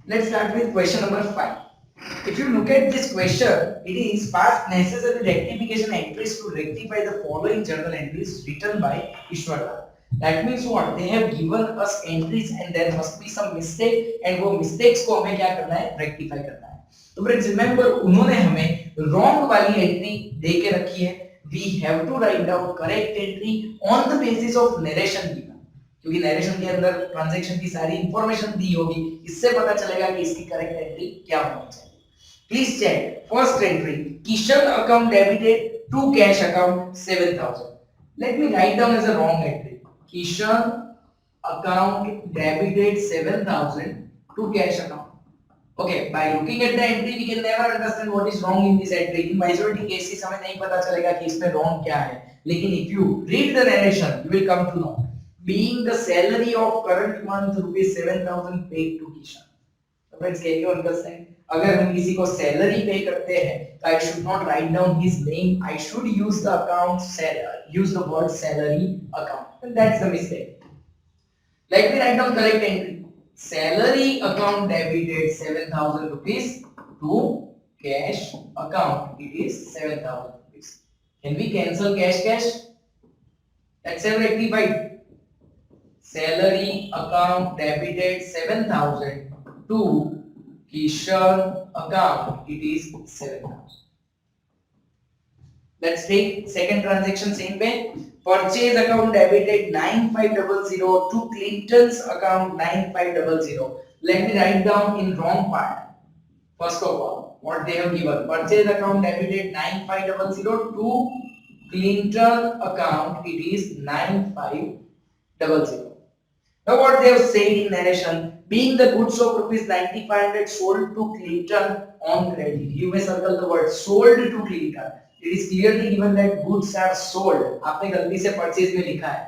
Let's start with question number 5. If you look at this question, it is past necessary rectification entries to rectify the following journal entries written by Ishwarlal. That means what? They have given us entries and there must be some mistake and वो mistakes को हमें क्या करना है? Rectify करना है. तो friends remember उन्होंने हमें wrong वाली entry दे के रखी है. We have to write down correct entry on the basis of narration given. क्योंकि नरेशन के अंदर ट्रांजैक्शन की सारी इंफॉर्मेशन दी होगी, इससे पता चलेगा कि इसकी करेक्ट एंट्री क्या होनी चाहिए. Please check first entry, Kishan account debited to cash account 7000. Let me write down as a wrong entry. Kishan account debited 7000 to cash account. Okay, by looking at the entry we can never understand what is wrong in this entry. In majority cases हमें नहीं पता चलेगा कि इसमें wrong क्या है. लेकिन if you read the narration you will come to know. Being the salary of current month rupees 7000 paid to Kishan. So friends, can you understand? अगर हम किसी को सैलरी पे करते हैं तो I should not write down his name. I should use the use the word salary account. And that's the mistake. Let me write down correct entry. Salary account debited 7000 rupees to cash account. It is 7000 rupees. Can we cancel cash? Let's have rectified. Salary account debited 7000 to Kishan account. It is 7000. Let's take second transaction same way. Purchase account debited 9500 to Clinton's account 9500. Let me write down in wrong part. First of all, what they have given. Purchase account debited 9500 to Clinton account. It is 9500. Now what they have said in narration, being the goods of rupees 9500 sold to Clinton on credit. You may circle the word sold to Clinton. It is clearly given that goods are sold. आपने गलती से purchase में लिखा है.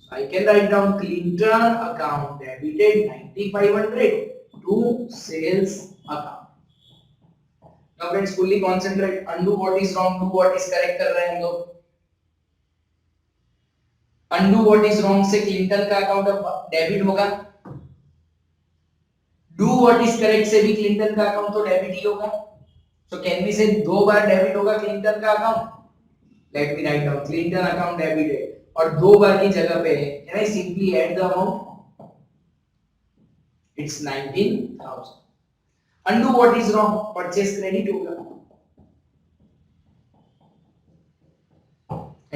So I can write down Clinton account debited 9500 to sales account. Now friends, fully concentrate. Undo what is wrong, do what is correct कर रहे हैं हम लोग. Undo what is wrong से क्लिंटन का अकाउंट डेबिट होगा. डू व्हाट इज करेक्ट से भी क्लिंटन का अकाउंट तो डेबिट ही होगा. सो कैन वी से दो बार डेबिट होगा क्लिंटन का account. Late me write down Clinton account debited और दो बार की जगह पे can I simply add the amount. It's 19000. Undo what is wrong, purchase credit होगा.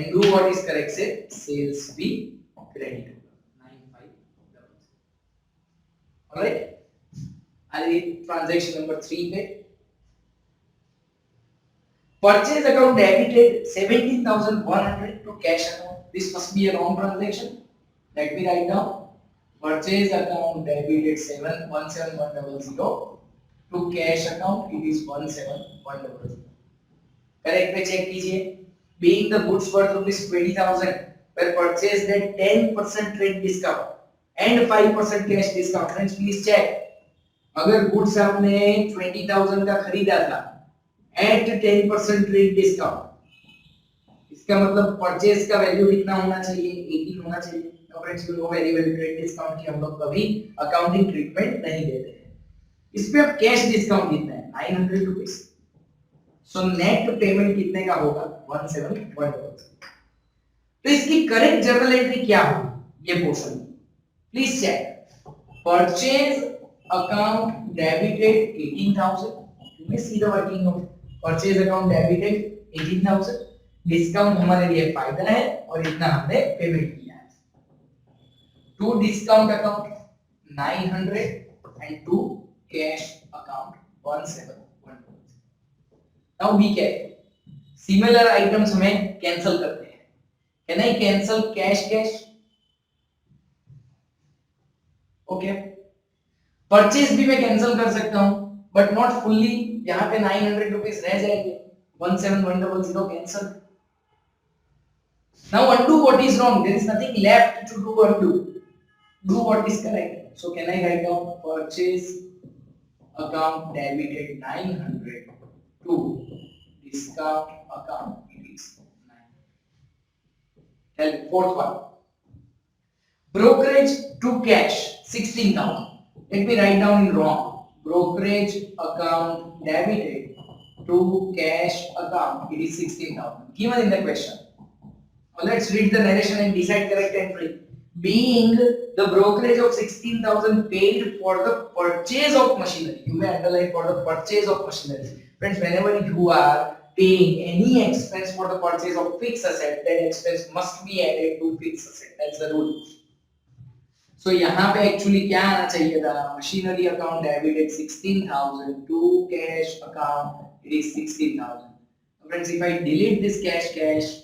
And do what is correct से sales भी credit होगा 9500. Alright. आगे transaction number 3 पे purchase account debited 17100 to cash account. This must be a wrong transaction. Let me write down purchase account debited 17100 to cash account. It is 17100. Correct पे check कीजिए. Being the goods worth rupees 20,000 were purchased at 10% trade discount and 5% cash discount. Friends, please check. अगर goods आपने 20,000 का खरीदा था at 10% trade discount, इसका मतलब purchase का वैल्यू कितना होना चाहिए? 18 होना चाहिए. तो friends you know very well trade discount की हम लोग कभी अकाउंटिंग ट्रीटमेंट नहीं देते हैं. इस पे अब कैश डिस्काउंट कितना है? 900 रुपीस. सो नेट पेमेंट कितने का होगा? 171. तो इसकी करेक्ट जर्नल एंट्री क्या होगी? ये portion please check. Purchase account debited 18000. You may see the working of purchase account debited 18000. Discount हमारे लिए फायदा है और इतना हमने पेमेंट किया है. To discount account 900 and to cash account 171. Now be careful. Similar items हमें कैंसल करते हैं. Can I cancel cash? Okay. Purchase भी मैं कैंसल कर सकता हूँ, but not fully. यहाँ पे 900 रुपीस रह जाएंगे. 17100 cancel. Now undo what is wrong. There is nothing left to do undo. Do what is correct. So can I write down purchase account debited 900 to discount account it is 9. Tell fourth one. Brokerage to cash 16,000. Let me write down in wrong. brokerage account debited to cash account, it is 16,000 given in the question. Now let's read the narration and decide correct entry. Being the brokerage of 16,000 paid for the purchase of machinery. You may underline for the purchase of machinery. Friends, whenever you are paying any expense for the purchase of fixed asset, that expense must be added to fixed asset. That's the rule. So यहाँ पे actually क्या आना चाहिए था? Machinery account debited 16,000 to cash account, it is 16,000. Friends, if I delete this cash,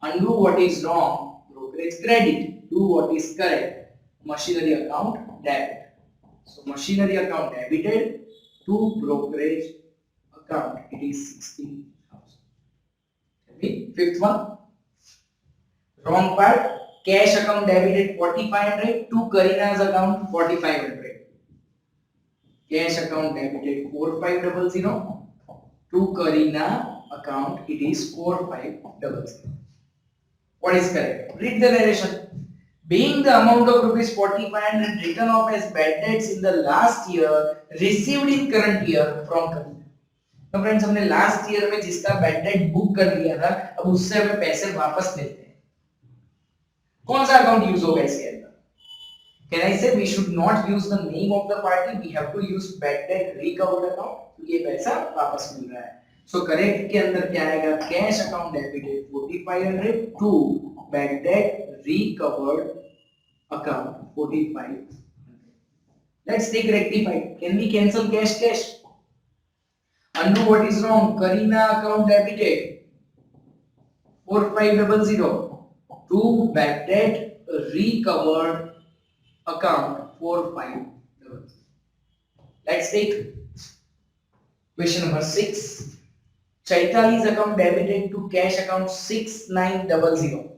undo what is wrong, brokerage credit, do what is correct, machinery account debit. So machinery account debited to brokerage account, it is 16,000. Okay, fifth one, wrong part, cash account debited 4,500 to Karina's account 4,500. Cash account debited 4,500 to Karina account, it is 4,500. What is correct? Read the narration. Being the amount of rupees 4,500 written off as bad debts in the last year received in current year from Karina. तो friends हमने last year में जिसका bad debt book कर लिया था, अब उससे हमें पैसे वापस मिलते हैं. कौन सा अकाउंट यूज होगा इसके अंदर? Can I say we should not use the name of the party? We have to use bad debt recovered account क्योंकि ये पैसा वापस मिल रहा है. So correct के अंदर क्या आएगा? Cash account debited 4,500 to bad debt recovered account 4,500. Let's take rectified. Can we cancel cash? Undo what is wrong. Karina account debited 4,500 to bad debt recovered account 4,500. Let's take question number 6. Chaitali's account debited to cash account 6,900.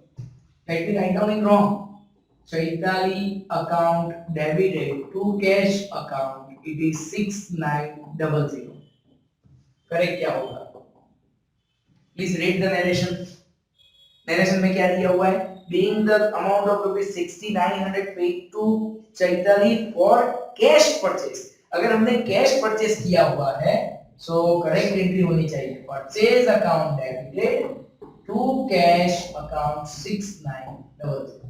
Let me write down in wrong. Chaitali account debited to cash account, it is 6,900. Correct क्या होगा? Please read the narration. Narration में क्या दिया हुआ है? Being the amount of rupees 6,900 paid to Chaitali for cash purchase. अगर हमने cash purchase किया हुआ है, सो करेक्ट एंट्री होनी चाहिए purchase account debited to cash account 6,900.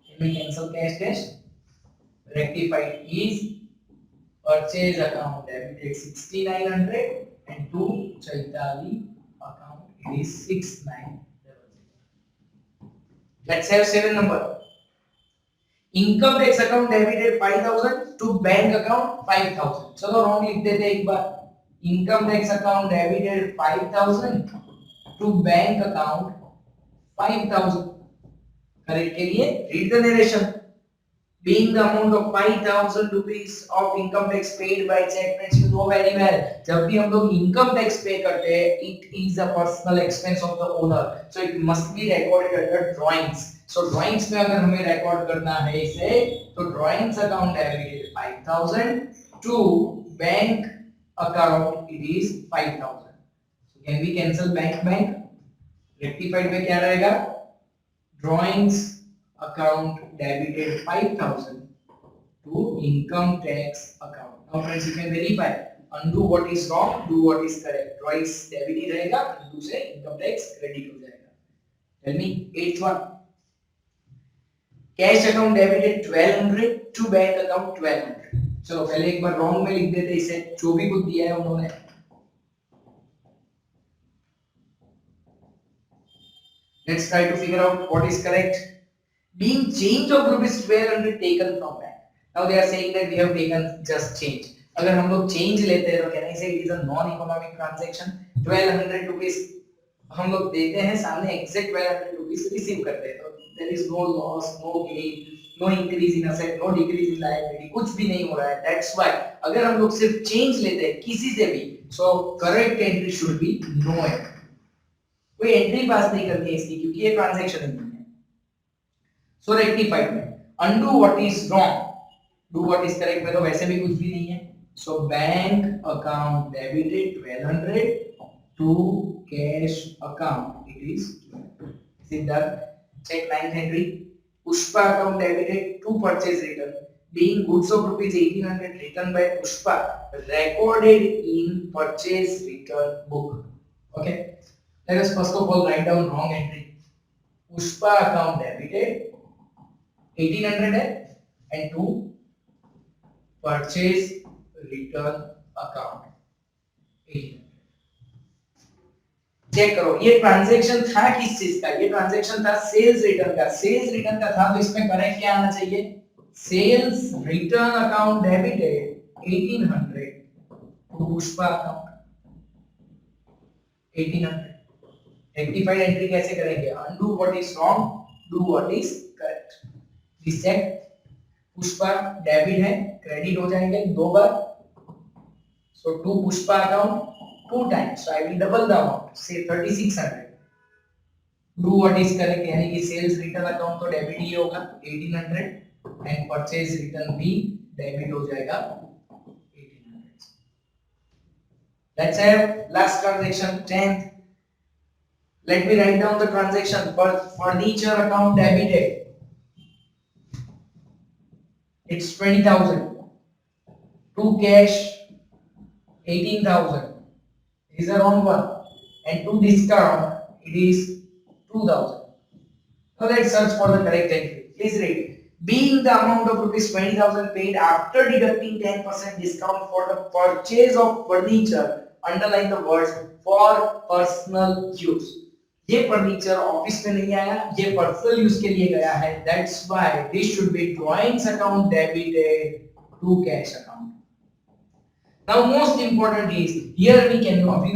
Can we cancel cash? Rectified is purchase account debited 6,900 and to Chaitali account it is 6,900. Let's have 7 number. Income tax account debited 5,000 to bank account 5,000. चलो wrong लिख देते एक बार. Income tax account debited 5,000 to bank account 5,000. Correct के लिए read the narration. Being the amount of 5,000 rupees of income tax paid by check, friends, you know very well. जब भी हम लोग income tax pay करते हैं, it is a personal expense of the owner, so it must be recorded under drawings. So drawings में अगर हमें record करना है इसे, तो drawings account debited 5,000 to bank account it is 5,000. So can we cancel bank? Rectified में क्या रहेगा? Drawings account debited 5,000 to income tax account. Now friends, you can verify. Undo what is wrong, do what is correct. Drawings debit ही रहेगा, undo से income tax credit हो जाएगा. Tell me 8th one. Cash account debited 1,200 to bank account 1,200. चलो पहले एक बार wrong में लिख देते इसे, जो भी कुछ दिया है उन्होंने. Let's try to figure out what is correct. Being change of rupees 1,200 taken from bank. Now they are saying that we have taken just change. अगर हम लोग change लेते हैं तो can I say it is a non-economic transaction? 1,200 rupees हम लोग देते हैं, सामने exact 1,200 rupees receive करते हैं, तो there is no loss, no gain, no increase in asset, no decrease in liability, कुछ भी नहीं हो रहा है. That's why अगर हम लोग सिर्फ change लेते हैं किसी से भी, so correct entry should be no entry. कोई एंट्री पास नहीं करनी है इसकी क्योंकि ये ट्रांजैक्शन नहीं है. सो रेक्टिफाइड में undo what is wrong, do what is correct में तो वैसे भी कुछ भी नहीं है. So bank account debited 1,200 to cash account it is 1200. Is it done? Check 9th entry. Pushpa account debited to purchase return being goods of rupees 1800 written by Pushpa recorded in purchase return book. Okay, let us first of all write down wrong entry. Pushpa account debited 1800 है and to purchase return account 1800. Check करो ये transaction था किस चीज का, ये transaction था sales return का। सेल्स रिटर्न का था तो इसमें करेक्ट क्या आना चाहिए, sales return account debited 1800 to Pushpa account 1800। Rectified entry कैसे करेंगे, undo what is wrong, do what is correct. Please check, Pushpa debit है, क्रेडिट हो जाएंगे दो बार, so to Pushpa account two times, so I will double the amount, say 3600. Do what is correct, यानी कि sales return account तो debit ही होगा 1800 and purchase return भी डेबिट हो जाएगा 1800. Let's have last transaction 10th. Let me write down the transaction. For furniture account debited, it's 20,000. To cash 18,000. Is a wrong one, and to discount it is 2000. Now let's search for the correct entry. Please read. Being the amount of rupees 20,000 paid after deducting 10% discount for the purchase of furniture, underline the words for personal use. ये furniture office में नहीं आया, ये personal use के लिए गया है, that's why this should be drawings account debited to cash account. Now most important is here we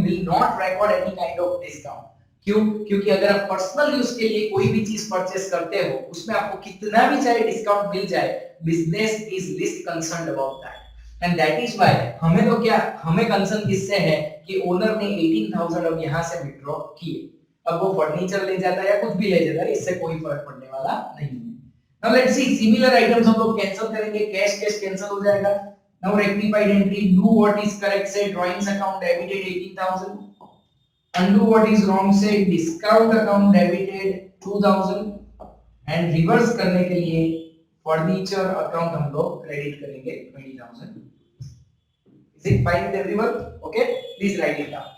will not record any kind of discount. क्यों? क्योंकि अगर आप पर्सनल यूज के लिए कोई भी चीज परचेस करते हो उसमें आपको कितना भी चाहे डिस्काउंट मिल जाए, business is list concerned about that and that is why हमें तो क्या, हमें कंसर्न किससे है कि ओनर ने 18,000 अब यहां से विथड्रॉ किए, अब वो फर्नीचर ले जाता है या कुछ भी ले जाता है, इससे कोई फर्क पड़ने वाला नहीं है। Now let's see similar items हम लोग कैंसिल करेंगे, कैश कैंसिल हो जाएगा। Now rectified entry, do what is correct, say drawings account debited 18,000. Undo what is wrong, say discount account debited 2,000. And reverse करने के लिए furniture account हम लोग credit करेंगे 20,000. Is it fine with everyone? Okay, please write it down.